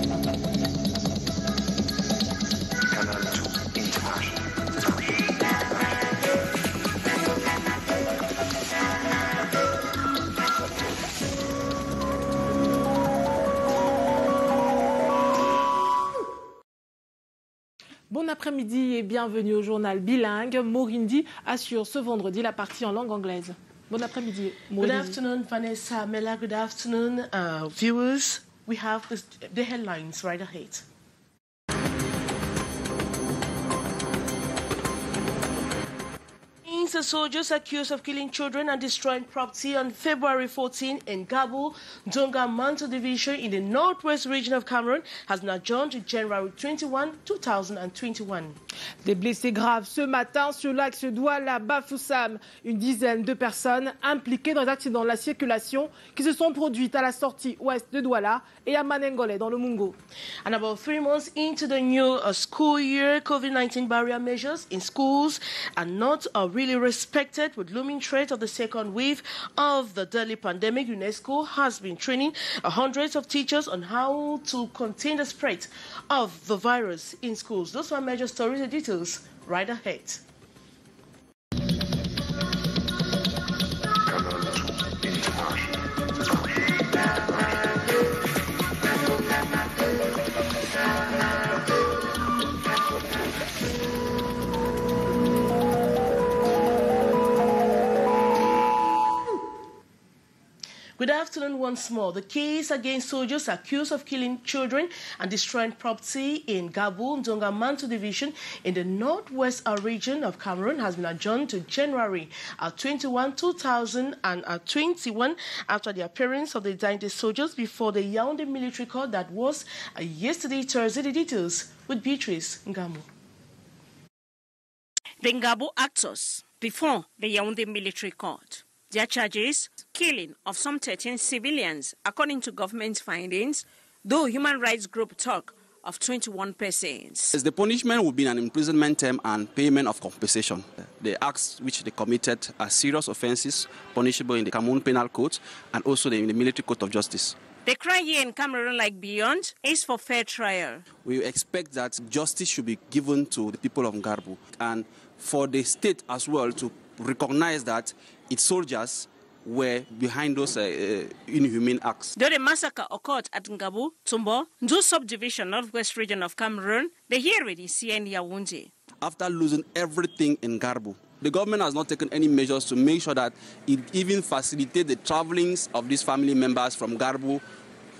Canal Bon après-midi et bienvenue au journal bilingue. Morindi assure ce vendredi la partie en langue anglaise. Bon après-midi, Morindi. Good afternoon, Vanessa, Mela. Good afternoon, viewers. We have the headlines right ahead. The soldiers accused of killing children and destroying property on February 14 in Gabou, Donga Manto Division in the northwest region of Cameroon has been adjourned to January 21, 2021. Des blessés graves ce matin sur l'axe Douala-Bafoussam. Une dizaine de personnes impliquées dans les accidents de la circulation qui se sont produits à la sortie ouest de Douala et à Manengole dans le Mungo. And about 3 months into the new school year, COVID-19 barrier measures in schools are not really respected. With looming threat of the second wave of the deadly pandemic, UNESCO has been training hundreds of teachers on how to contain the spread of the virus in schools. Those are major stories and details right ahead. Good afternoon once more. The case against soldiers accused of killing children and destroying property in Gabou, Donga Manto Division in the northwest region of Cameroon has been adjourned to January 21, 2021 after the appearance of the indicted soldiers before the Yaoundé military court that was yesterday, Thursday. The details with Beatrice Ngamu. The Ngabo actors before the Yaoundé military court. Their charges, killing of some 13 civilians, according to government findings, though human rights group talk of 21 persons. The punishment would be an imprisonment term and payment of compensation. The acts which they committed are serious offences punishable in the Cameroon Penal Code and also in the Military Court of Justice. The cry here in Cameroon, like beyond, is for fair trial. We expect that justice should be given to the people of Ngarbu and for the state as well to recognize that its soldiers were behind those inhumane acts. Though the massacre occurred at Ngabu, Tumbo, Ndu subdivision, northwest region of Cameroon, the hearing is here in Yaoundé. After losing everything in Ngarbu, the government has not taken any measures to make sure that it even facilitates the travelings of these family members from Ngarbu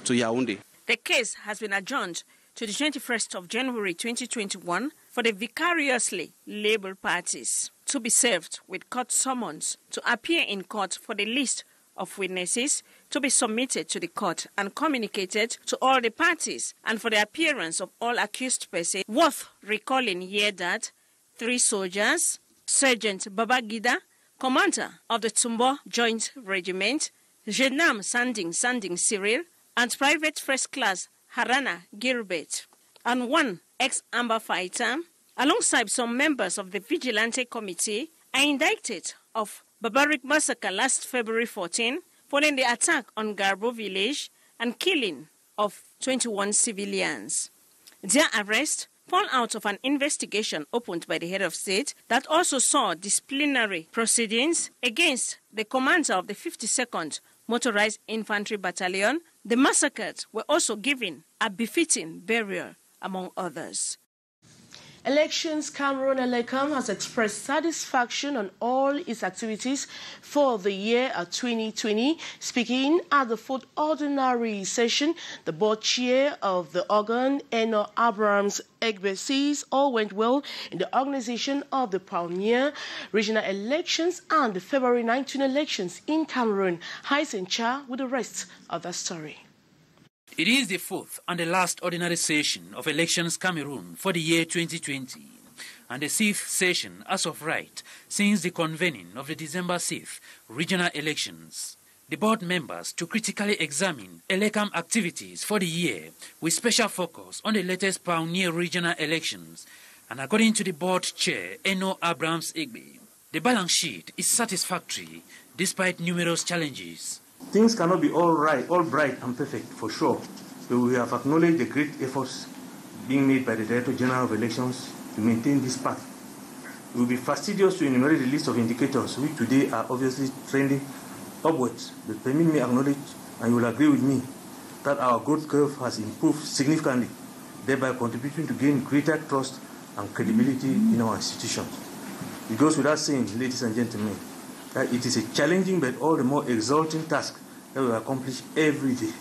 to Yaoundé. The case has been adjourned to the 21st of January 2021 for the vicariously labelled parties to be served with court summons to appear in court for the list of witnesses to be submitted to the court and communicated to all the parties, and for the appearance of all accused persons. Worth recalling here that 3 soldiers, Sergeant Babagida, commander of the Tumbo Joint Regiment, Gendarme Sanding Cyril, and Private First Class Harana Gilbert, and 1 ex-Amber fighter, alongside some members of the Vigilante Committee, are indicted of barbaric massacre last February 14, following the attack on Garbo village and killing of 21 civilians. Their arrest fall out of an investigation opened by the head of state that also saw disciplinary proceedings against the commander of the 52nd Motorized Infantry Battalion. The massacres were also given a befitting burial, among others. Elections Cameroon Elecam has expressed satisfaction on all its activities for the year 2020. Speaking at the 4th ordinary session, the board chair of the organ, Eno Abrams Egbe, says all went well in the organization of the pioneer regional elections and the February 19 elections in Cameroon. Hysen Cha with the rest of the story. It is the 4th and the last ordinary session of Elections Cameroon for the year 2020, and the 6th session as of right since the convening of the December 6th regional elections. The board members to critically examine Elecam activities for the year with special focus on the latest pioneer regional elections, and according to the board chair, Eno Abrams Egbe, the balance sheet is satisfactory despite numerous challenges. Things cannot be all right, all bright and perfect, for sure. we have acknowledged the great efforts being made by the Director General of Elections to maintain this path. We will be fastidious to enumerate the list of indicators which today are obviously trending upwards, but permit me acknowledge, and you will agree with me, that our growth curve has improved significantly, thereby contributing to gain greater trust and credibility in our institutions. It goes without saying, ladies and gentlemen, that it is a challenging but all the more exalting task that we accomplish every day.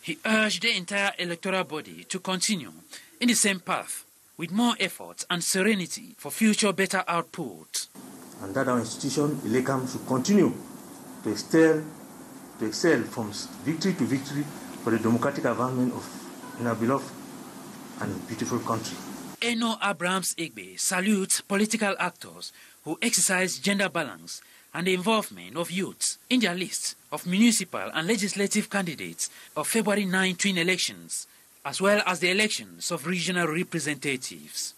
He urged the entire electoral body to continue in the same path with more effort and serenity for future better output. And that our institution, Elecam, should continue to excel from victory to victory for the democratic advancement of our beloved and beautiful country. Eno Abrahams Egbe salutes political actors who exercise gender balance and the involvement of youths in their list of municipal and legislative candidates of February 9 twin elections, as well as the elections of regional representatives.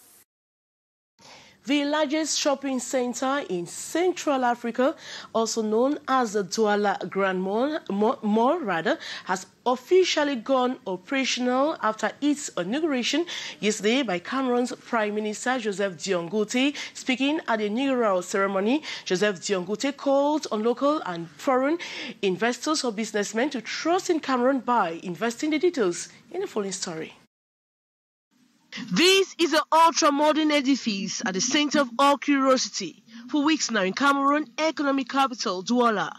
The largest shopping center in Central Africa, also known as the Douala Grand Mall, has officially gone operational after its inauguration yesterday by Cameroon's Prime Minister Joseph Dion-Goute. Speaking at the inaugural ceremony, Joseph Dion-Goute called on local and foreign investors or businessmen to trust in Cameroon by investing. The details in the following story. This is an ultra-modern edifice at the center of all curiosity for weeks now in Cameroon economic capital, Douala.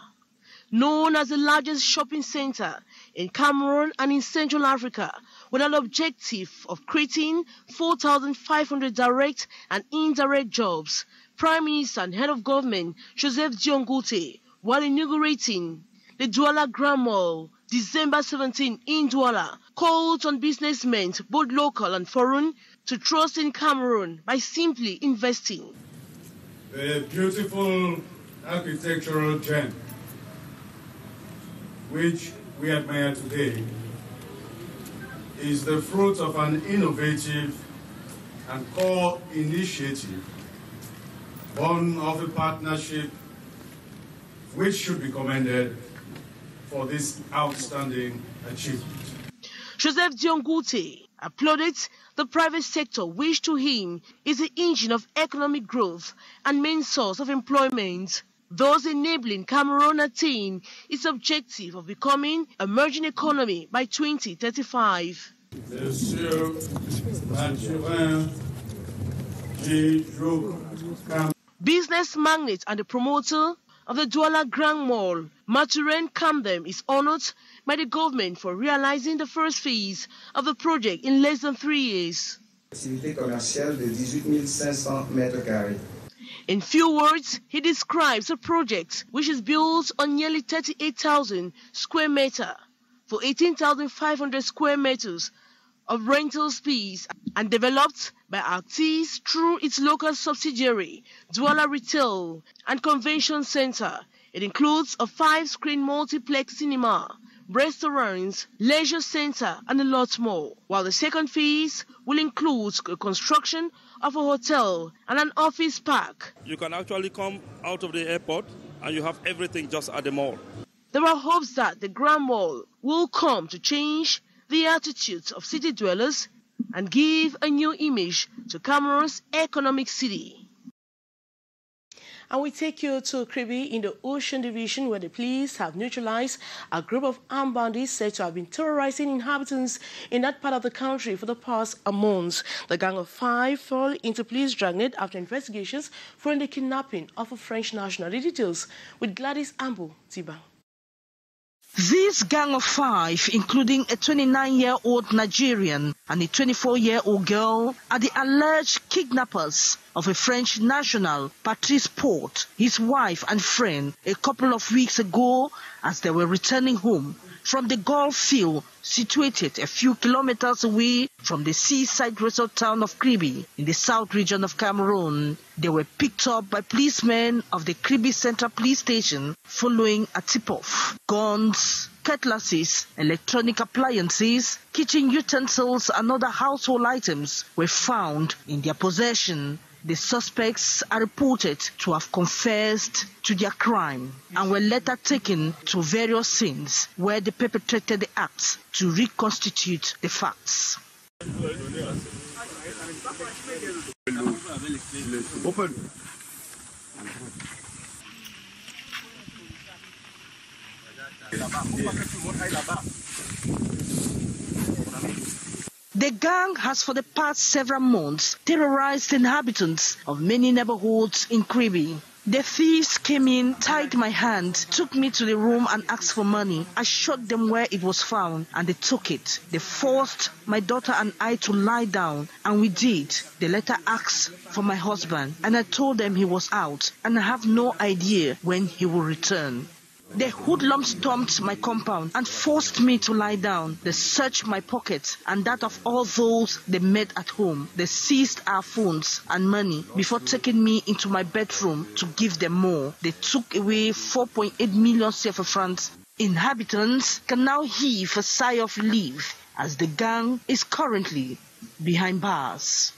Known as the largest shopping center in Cameroon and in Central Africa, with an objective of creating 4,500 direct and indirect jobs, Prime Minister and Head of Government Joseph Dion-Goute, while inaugurating the Douala Grand Mall, December 17 in Douala, called on businessmen, both local and foreign, to trust in Cameroon by simply investing. The beautiful architectural gem which we admire today is the fruit of an innovative and core initiative born of a partnership which should be commended for this outstanding achievement. Joseph Dion-Goute applauded the private sector, which to him is the engine of economic growth and main source of employment, thus enabling Cameroon attain its objective of becoming a emerging economy by 2035. Business magnate and the promoter of the Douala Grand Mall, Mathurin Camden, is honored by the government for realizing the first phase of the project in less than 3 years. In few words, he describes a project which is built on nearly 38,000 square meters for 18,500 square meters of rental space and developed by artists through its local subsidiary, Douala Retail and Convention Center. It includes a 5-screen multiplex cinema, restaurants, leisure center, and a lot more. While the second phase will include the construction of a hotel and an office park. You can actually come out of the airport and you have everything just at the mall. There are hopes that the Grand Mall will come to change the attitudes of city dwellers and give a new image to Cameroon's economic city. And we take you to Kribi in the Ocean Division, where the police have neutralized a group of armed bandits said to have been terrorizing inhabitants in that part of the country for the past months. The gang of 5 fell into police dragnet after investigations following the kidnapping of a French national. The details with Gladys Ambu Tiba. This gang of 5, including a 29-year-old Nigerian and a 24-year-old girl, are the alleged kidnappers of a French national, Patrice Porte, his wife and friend, a couple of weeks ago as they were returning home from the golf field situated a few kilometers away from the seaside resort town of Kribi in the south region of Cameroon. They were picked up by policemen of the Kribi Central Police Station following a tip-off. Guns, cutlasses, electronic appliances, kitchen utensils and other household items were found in their possession. The suspects are reported to have confessed to their crime and were later taken to various scenes where they perpetrated the acts to reconstitute the facts. The gang has for the past several months terrorized inhabitants of many neighborhoods in Kribi. The thieves came in, tied my hand, took me to the room and asked for money. I showed them where it was found and they took it. They forced my daughter and I to lie down and we did. They later asked for my husband and I told them he was out and I have no idea when he will return. The hoodlums stormed my compound and forced me to lie down. They searched my pockets and that of all those they met at home. They seized our phones and money before taking me into my bedroom to give them more. They took away 4.8 million CFA francs. Inhabitants can now heave a sigh of relief as the gang is currently behind bars.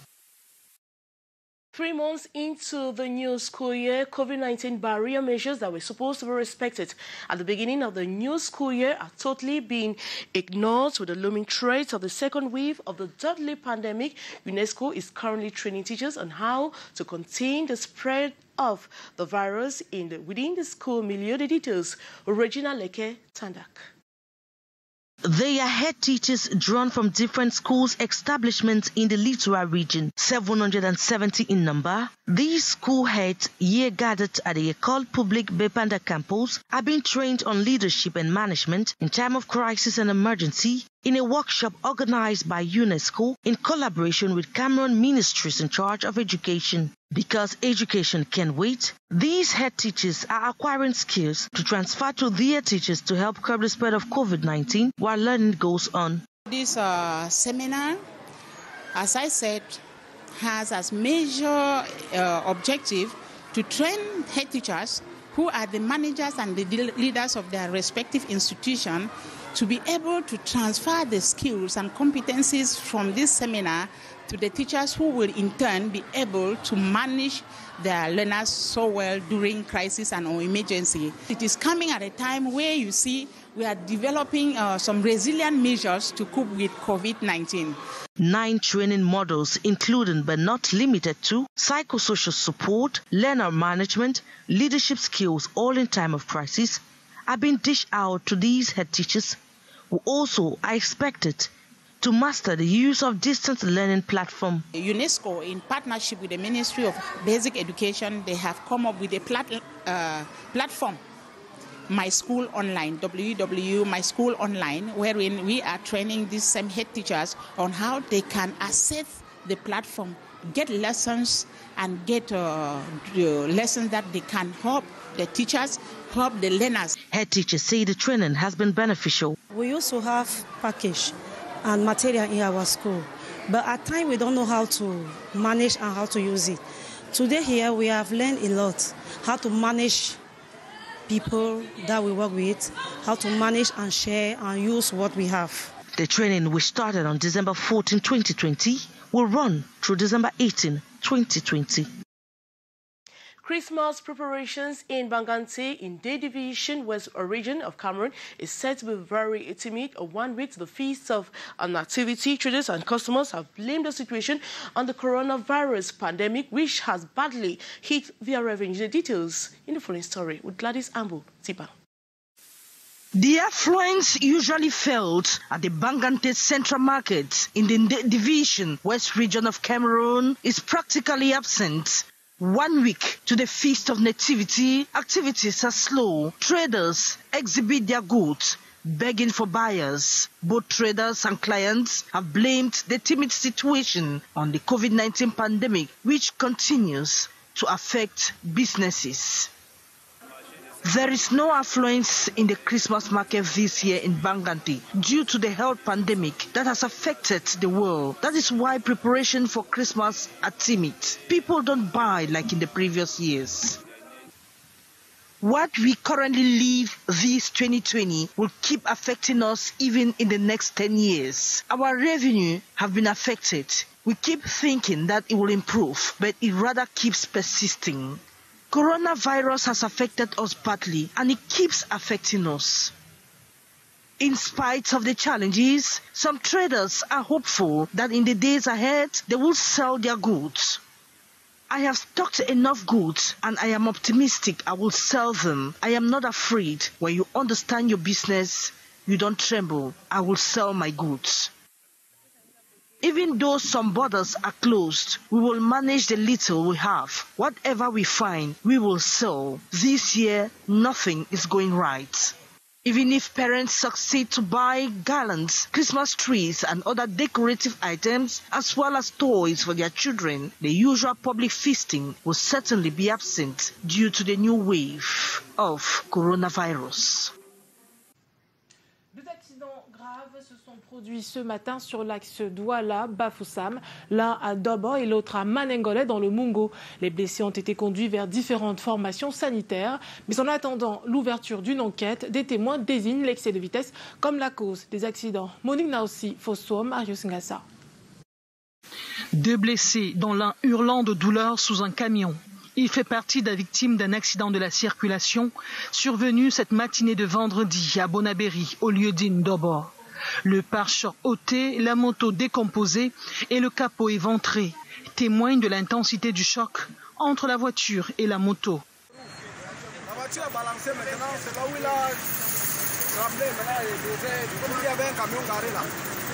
3 months into the new school year, COVID-19 barrier measures that were supposed to be respected at the beginning of the new school year are totally being ignored with the looming threat of the second wave of the deadly pandemic. UNESCO is currently training teachers on how to contain the spread of the virus within the school milieu. The details, Regina Leke Tandak. They are head teachers drawn from different schools establishments in the Littoral region, 770 in number. These school heads, here gathered at the École Publique Bepanda campus, are being trained on leadership and management in time of crisis and emergency in a workshop organized by UNESCO in collaboration with Cameroon ministries in charge of education. Because education can wait, these head teachers are acquiring skills to transfer to their teachers to help curb the spread of COVID-19 while learning goes on. This seminar, as I said, has as major objective to train head teachers who are the managers and the leaders of their respective institution to be able to transfer the skills and competencies from this seminar to the teachers who will in turn be able to manage their learners so well during crisis and or emergency. It is coming at a time where you see we are developing some resilient measures to cope with COVID-19. 9 training models, including but not limited to psychosocial support, learner management, leadership skills, all in time of crisis, are being dished out to these head teachers who also are expected to master the use of distance learning platform. UNESCO, in partnership with the Ministry of Basic Education, they have come up with a platform, My School Online, www.myschoolonline, wherein we are training these same head teachers on how they can access the platform, get lessons and get the lessons that they can help the teachers, help the learners. Head teachers say the training has been beneficial. We used to have package and material in our school, but at times we don't know how to manage and how to use it. Today here we have learned a lot, how to manage people that we work with, how to manage and share and use what we have. The training, which started on December 14, 2020, will run through December 18, 2020. Christmas preparations in Banganti in Day Division, West region of Cameroon, is said to be very intimate. 1 week to the feast of Nativity, traders and customers have blamed the situation on the coronavirus pandemic, which has badly hit their revenue. The details in the following story with Gladys Ambu Tipa. The affluence usually felt at the Banganti Central Market in the Division, West region of Cameroon, is practically absent. 1 week to the Feast of Nativity, activities are slow. Traders exhibit their goods, begging for buyers. Both traders and clients have blamed the timid situation on the COVID-19 pandemic, which continues to affect businesses. There is no affluence in the Christmas market this year in Banganti due to the health pandemic that has affected the world. That is why preparation for Christmas are timid. People don't buy like in the previous years. What we currently live this 2020 will keep affecting us even in the next 10 years. Our revenue have been affected. We keep thinking that it will improve, but it rather keeps persisting. Coronavirus has affected us badly, and it keeps affecting us. In spite of the challenges, some traders are hopeful that in the days ahead, they will sell their goods. I have stocked enough goods and I am optimistic I will sell them. I am not afraid. When you understand your business, you don't tremble. I will sell my goods. Even though some borders are closed, we will manage the little we have. Whatever we find, we will sell. This year, nothing is going right. Even if parents succeed to buy garlands, Christmas trees and other decorative items, as well as toys for their children, the usual public feasting will certainly be absent due to the new wave of coronavirus. Deux accidents graves se sont produits ce matin sur l'axe Douala-Bafoussam, l'un à Dobo et l'autre à Manengolais dans le Mungo. Les blessés ont été conduits vers différentes formations sanitaires, mais en attendant l'ouverture d'une enquête, des témoins désignent l'excès de vitesse comme la cause des accidents. Monique Naossi, Fosso, Marius Ngassa. Deux blessés, dont l'un hurlant de douleur sous un camion. Il fait partie des victimes d'un accident de la circulation survenu cette matinée de vendredi à Bonabéry, au lieu-dit Dobo. Le pare-choc ôté, la moto décomposée et le capot éventré témoignent de l'intensité du choc entre la voiture et la moto. La voiture a balancé maintenant, c'est là où il a tremblé. Comme il y avait un camion garé là,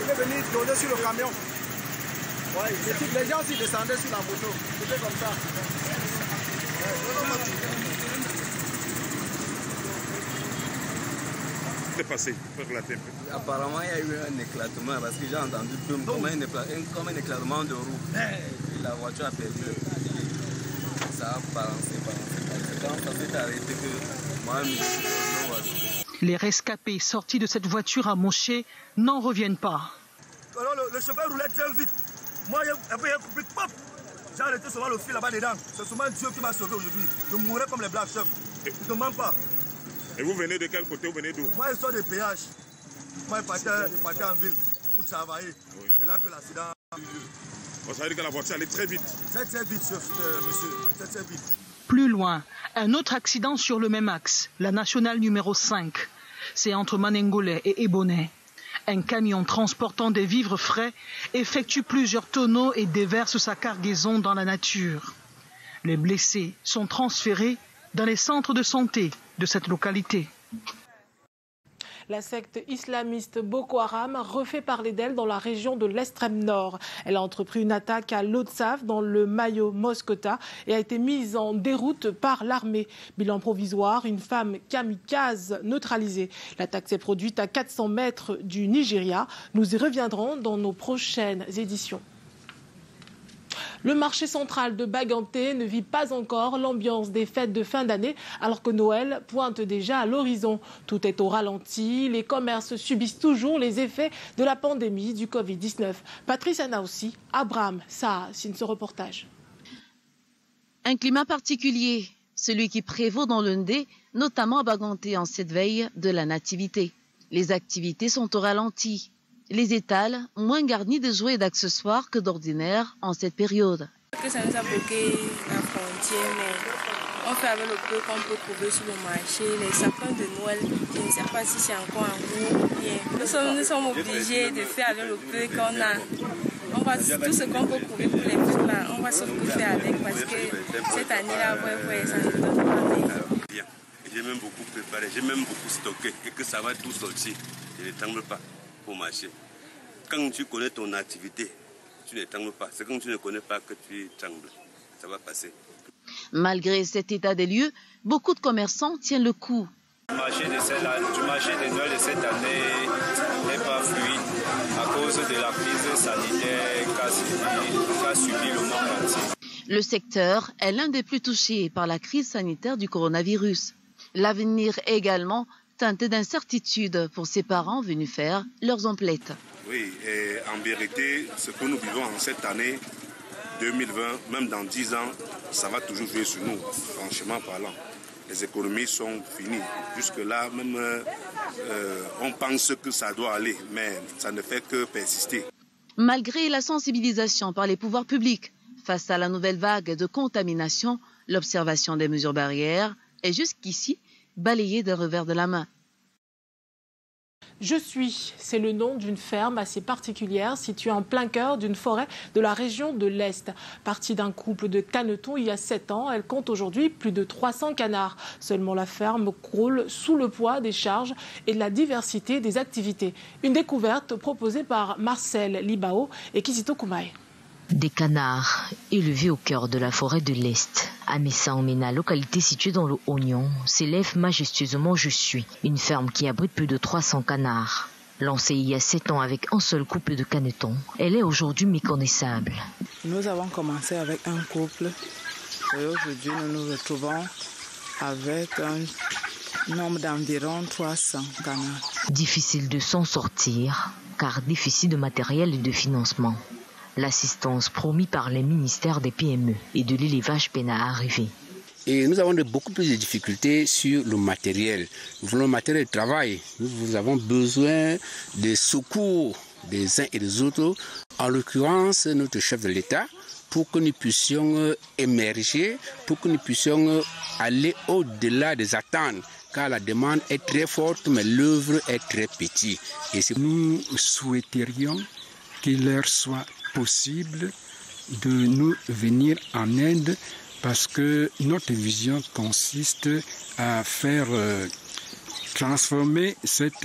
il est venu donner sur le camion. Ouais, les gens aussi descendaient sur la moto, c'était comme ça. Passé, apparemment, il y a eu un éclatement parce que j'ai entendu comme un éclatement de roue. Et la voiture a perdu le pied. Ça a balancé. C'est quand ça s'est arrêté que moi, les rescapés sortis de cette voiture amochée n'en reviennent pas. Alors, le chauffeur roulait très vite. Moi, il y avait un coupé, pop. J'ai arrêté souvent le fil là-bas dedans. C'est souvent Dieu qui m'a sauvé aujourd'hui. Je mourrais comme les black chefs. Je ne mens pas. Et vous venez de quel côté? Vous venez d'où? Moi, je sors des péages. Moi, je partais en ville pour travailler. Oui. Et là que l'accident a eu lieu. Ça veut dire que la voiture allait très vite. C'est très vite, monsieur. C'est très vite. Plus loin, un autre accident sur le même axe, la nationale numéro 5. C'est entre Manengolais et Ebonais. Un camion transportant des vivres frais effectue plusieurs tonneaux et déverse sa cargaison dans la nature. Les blessés sont transférés dans les centres de santé de cette localité. La secte islamiste Boko Haram refait parler d'elle dans la région de l'extrême nord. Elle a entrepris une attaque à Lotsaf dans le Mayo Moskota et a été mise en déroute par l'armée. Bilan provisoire, une femme kamikaze neutralisée. L'attaque s'est produite à 400 mètres du Nigeria. Nous y reviendrons dans nos prochaines éditions. Le marché central de Baganté ne vit pas encore l'ambiance des fêtes de fin d'année alors que Noël pointe déjà à l'horizon. Tout est au ralenti, les commerces subissent toujours les effets de la pandémie du Covid-19. Patrice Anaoussi, Abraham Saha, signe ce reportage. Un climat particulier, celui qui prévaut dans le Ndé, notamment à Baganté en cette veille de la nativité. Les activités sont au ralenti. Les étals moins garnis de jouets et d'accessoires que d'ordinaire en cette période. Ça nous a bloqué la frontière, mais on fait avec le peu qu'on peut trouver sur le marché. Les sapins de Noël, je ne sais pas si c'est encore en cours ou bien. Nous sommes obligés de faire avec le peu qu'on a. On va, tout ce qu'on peut trouver pour les fêtes là, on va surtout faire avec parce que cette année-là, ça ne donne pas bien. J'ai même beaucoup préparé, j'ai même beaucoup stocké et que ça va tout sortir. Je ne tremble pas pour marcher. Quand tu connais ton activité, tu ne trembles pas. C'est quand tu ne connais pas que tu trembles. Ça va passer. Malgré cet état des lieux, beaucoup de commerçants tiennent le coup. Le marché de Noël de cette année n'est pas fluide à cause de la crise sanitaire qu'a subi le monde entier. Le secteur est l'un des plus touchés par la crise sanitaire du coronavirus. L'avenir est également teinté d'incertitude pour ses parents venus faire leurs emplettes. Oui, et en vérité, ce que nous vivons en cette année 2020, même dans 10 ans, ça va toujours jouer sur nous, franchement parlant. les économies sont finies. Jusque-là, même on pense que ça doit aller, mais ça ne fait que persister. Malgré la sensibilisation par les pouvoirs publics face à la nouvelle vague de contamination, l'observation des mesures barrières est jusqu'ici balayée d'un revers de la main. Je suis, c'est le nom d'une ferme assez particulière située en plein cœur d'une forêt de la région de l'Est. Partie d'un couple de canetons il y a 7 ans, elle compte aujourd'hui plus de 300 canards. Seulement la ferme croule sous le poids des charges et de la diversité des activités. Une découverte proposée par Marcel Libao et Kisito Koumaï. Des canards élevés au cœur de la forêt de l'Est. À Messa-Omena, localité située dans le Oignon, s'élève majestueusement Je suis, une ferme qui abrite plus de 300 canards. Lancée il y a 7 ans avec un seul couple de canetons, elle est aujourd'hui méconnaissable. Nous avons commencé avec un couple et aujourd'hui nous nous retrouvons avec un nombre d'environ 300 canards. Difficile de s'en sortir, car déficit de matériel et de financement. L'assistance promise par les ministères des PME et de l'élevage peine à arriver. Et nous avons beaucoup plus de difficultés sur le matériel. Nous voulons le matériel de travail. Nous avons besoin des secours des uns et des autres. En l'occurrence, notre chef de l'État, pour que nous puissions émerger, pour que nous puissions aller au-delà des attentes. Car la demande est très forte, mais l'œuvre est très petite. Et nous souhaiterions qu'il leur soit possible de nous venir en aide parce que notre vision consiste à faire transformer cette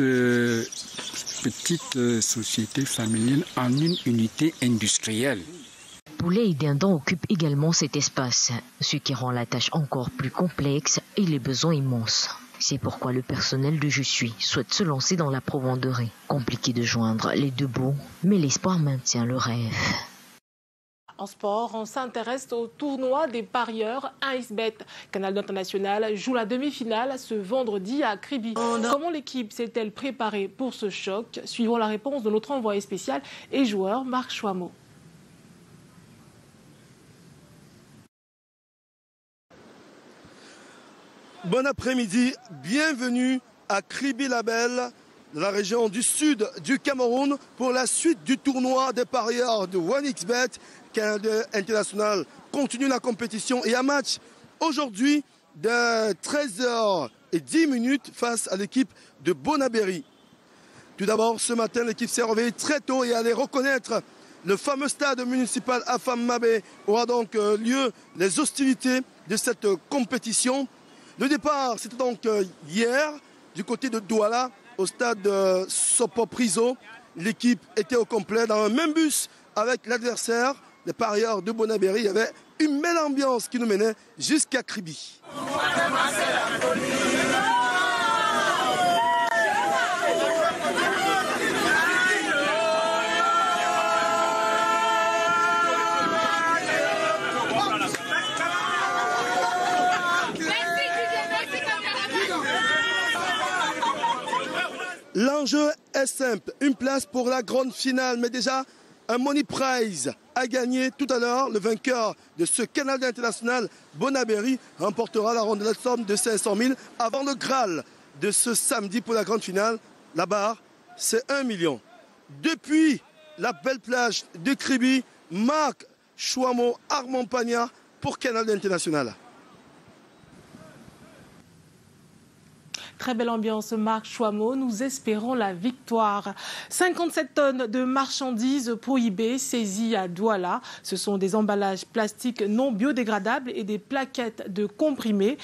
petite société familiale en une unité industrielle. Poulet et dindons occupent également cet espace, ce qui rend la tâche encore plus complexe et les besoins immenses. C'est pourquoi le personnel de Je suis souhaite se lancer dans la provenderie. Compliqué de joindre les deux bouts, mais l'espoir maintient le rêve. En sport, on s'intéresse au tournoi des parieurs XBet. Canal international joue la demi-finale ce vendredi à Kribi. Comment l'équipe s'est-elle préparée pour ce choc? Suivons la réponse de notre envoyé spécial et joueur Marc Chouamot. Bon après-midi, bienvenue à Kribi-la-Belle, de la région du sud du Cameroun, pour la suite du tournoi des parieurs de 1xBet. Canal international continue la compétition et un match aujourd'hui de 13h10 face à l'équipe de Bonabéry. Tout d'abord, ce matin, l'équipe s'est réveillée très tôt et allait reconnaître le fameux stade municipal Afam-Mabé. Aura donc lieu les hostilités de cette compétition. Le départ, c'était donc hier, du côté de Douala, au stade Sopo-Priso. L'équipe était au complet dans un même bus avec l'adversaire, les parieurs de Bonabéry. Il y avait une belle ambiance qui nous menait jusqu'à Kribi. L'enjeu est simple, une place pour la grande finale, mais déjà un money prize à gagner tout à l'heure. Le vainqueur de ce Canal international, Bonabéry, remportera la rondelle somme de 500 000 avant le Graal de ce samedi pour la grande finale. La barre, c'est 1 million. Depuis la belle plage de Kribi, Marc Chouamot, Armand Pagna pour Canal international. Très belle ambiance, Marc Chouamot. Nous espérons la victoire. 57 tonnes de marchandises prohibées saisies à Douala. Ce sont des emballages plastiques non biodégradables et des plaquettes de comprimés.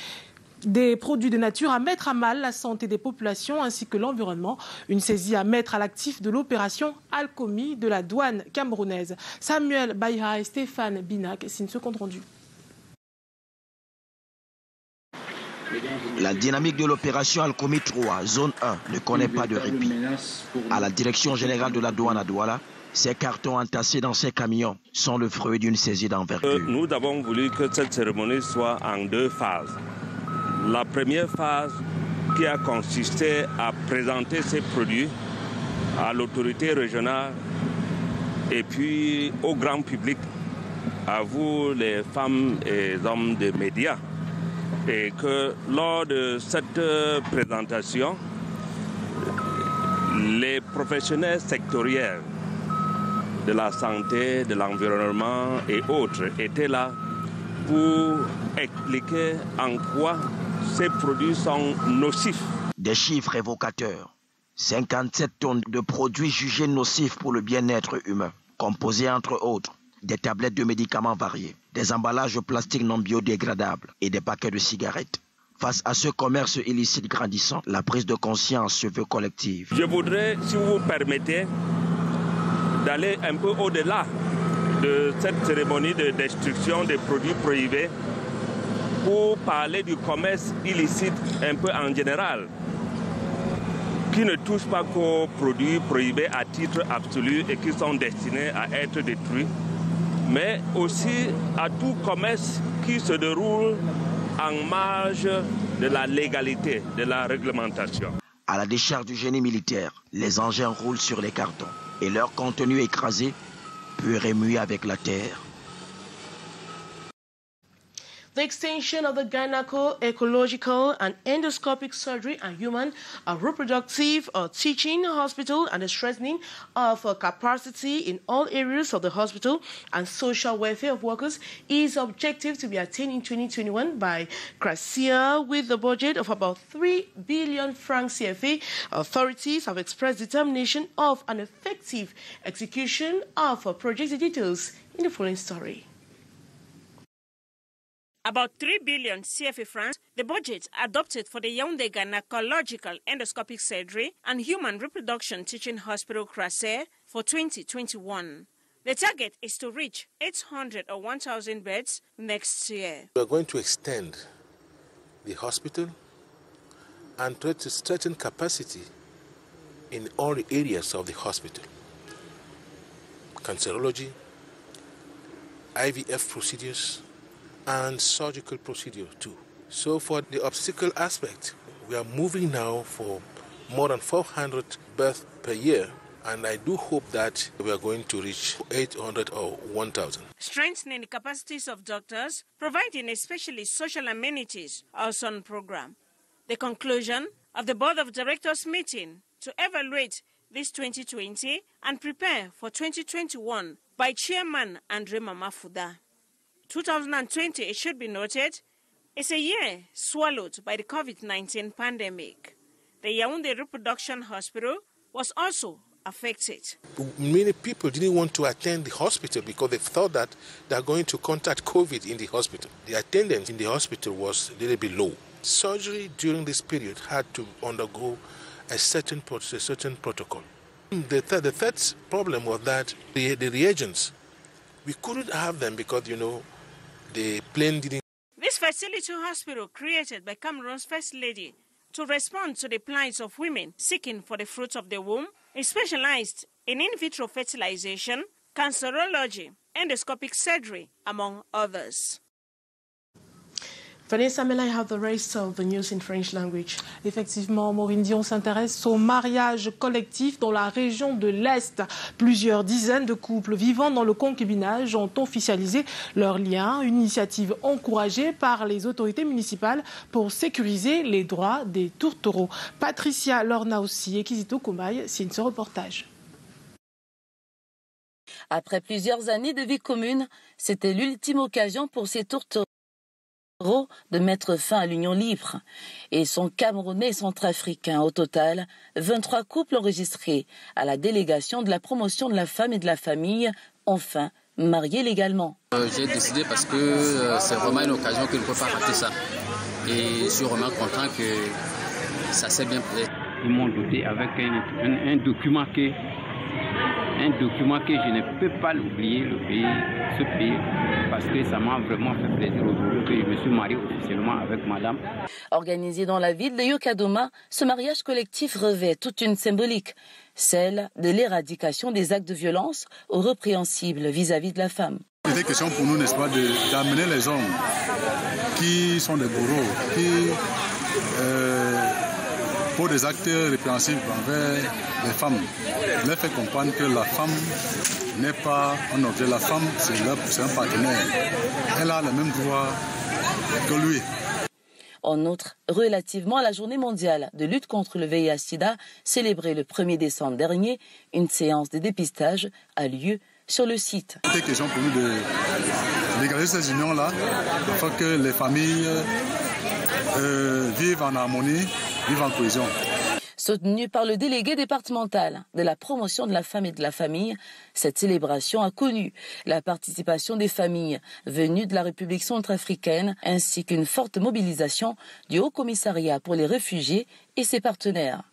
Des produits de nature à mettre à mal la santé des populations ainsi que l'environnement. Une saisie à mettre à l'actif de l'opération Alcomi de la douane camerounaise. Samuel Bayha et Stéphane Binac signent ce compte rendu. La dynamique de l'opération Alcomi 3, zone 1, ne connaît pas de répit. À la direction générale de la douane à Douala, ces cartons entassés dans ces camions sont le fruit d'une saisie d'envergure. Nous avons voulu que cette cérémonie soit en 2 phases. La première phase qui a consisté à présenter ces produits à l'autorité régionale et puis au grand public, à vous les femmes et hommes des médias. et que lors de cette présentation, les professionnels sectoriels de la santé, de l'environnement et autres étaient là pour expliquer en quoi ces produits sont nocifs. Des chiffres évocateurs. 57 tonnes de produits jugés nocifs pour le bien-être humain, composés entre autres des tablettes de médicaments variés, des emballages de plastique non biodégradables et des paquets de cigarettes. Face à ce commerce illicite grandissant, la prise de conscience se veut collective. Je voudrais, si vous vous permettez, d'aller un peu au-delà de cette cérémonie de destruction des produits prohibés pour parler du commerce illicite un peu en général, qui ne touche pas qu'aux produits prohibés à titre absolu et qui sont destinés à être détruits, mais aussi à tout commerce qui se déroule en marge de la légalité, de la réglementation. À la décharge du génie militaire, les engins roulent sur les cartons et leur contenu écrasé peut remuer avec la terre. The extension of the gynecological and endoscopic surgery and human reproductive teaching hospital and the strengthening of capacity in all areas of the hospital and social welfare of workers is objective to be attained in 2021 by Cliquez with the budget of about 3 billion francs CFA. Authorities have expressed determination of an effective execution of project details in the following story. About 3 billion CFA francs, the budget adopted for the Yaoundé Gynecological Endoscopic Surgery and Human Reproduction Teaching Hospital Cliquez for 2021. The target is to reach 800 or 1,000 beds next year. We are going to extend the hospital and try to strengthen capacity in all areas of the hospital. Cancerology, IVF procedures, and surgical procedure too. So for the obstetrical aspect, we are moving now for more than 400 births per year, and I do hope that we are going to reach 800 or 1,000. Strengthening the capacities of doctors, providing especially social amenities, also on program. The conclusion of the Board of Directors meeting to evaluate this 2020 and prepare for 2021 by Chairman Andre Mamafuda. 2020, it should be noted, is a year swallowed by the COVID-19 pandemic. The Yaoundé Reproduction Hospital was also affected. Many people didn't want to attend the hospital because they thought that they are going to contact COVID in the hospital. The attendance in the hospital was a little bit low. Surgery during this period had to undergo a certain protocol. The third problem was that the reagents, we couldn't have them because, the plane didn't. This facility hospital created by Cameroon's First Lady to respond to the plight of women seeking for the fruit of the womb is specialized in in vitro fertilization, cancerology, endoscopic surgery, among others. Vanessa, may I have the rest of the news in French language? Effectivement, Maureen Dion s'intéresse au mariage collectif dans la région de l'Est. Plusieurs dizaines de couples vivant dans le concubinage ont officialisé leurs liens, une initiative encouragée par les autorités municipales pour sécuriser les droits des tourtereaux. Patricia Lornaussi et Kizito Koumaï signent ce reportage. Après plusieurs années de vie commune, c'était l'ultime occasion pour ces tourtereaux de mettre fin à l'union libre. Et sont camerounais et centrafricains. Au total, 23 couples enregistrés à la délégation de la promotion de la femme et de la famille, enfin mariés légalement. J'ai décidé parce que c'est vraiment une occasion que je ne peux pas rater ça. Et je suis vraiment content que ça s'est bien fait. Ils m'ont doté avec un document que je ne peux pas l'oublier, ce pays, parce que ça m'a vraiment fait plaisir aujourd'hui que je me suis marié officiellement avec madame. Organisé dans la ville de Yokadoma, ce mariage collectif revêt toute une symbolique, celle de l'éradication des actes de violence répréhensibles vis-à-vis de la femme. Il était question pour nous, n'est-ce pas, d'amener les hommes qui sont des bourreaux, qui pour des actes répréhensibles envers les femmes, leur fait comprendre que la femme n'est pas un objet, la femme c'est un partenaire, elle a le même droit que lui. En outre, relativement à la journée mondiale de lutte contre le VIH-Sida, célébrée le 1er décembre dernier, une séance de dépistage a lieu sur le site. C'est question pour nous de légaliser ces unions-là, afin que les familles vivent en harmonie, vivent en cohésion. Soutenue par le délégué départemental de la promotion de la femme et de la famille, cette célébration a connu la participation des familles venues de la République centrafricaine ainsi qu'une forte mobilisation du Haut Commissariat pour les réfugiés et ses partenaires.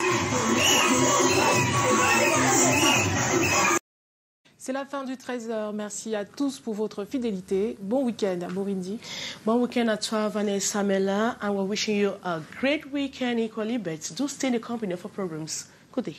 C'est la fin du 13h. Merci à tous pour votre fidélité. Bon week-end à Morindi. Bon week-end à toi, Vanessa Mela, and we're wishing you a great weekend equally, but do stay in the company of our programs. Good day.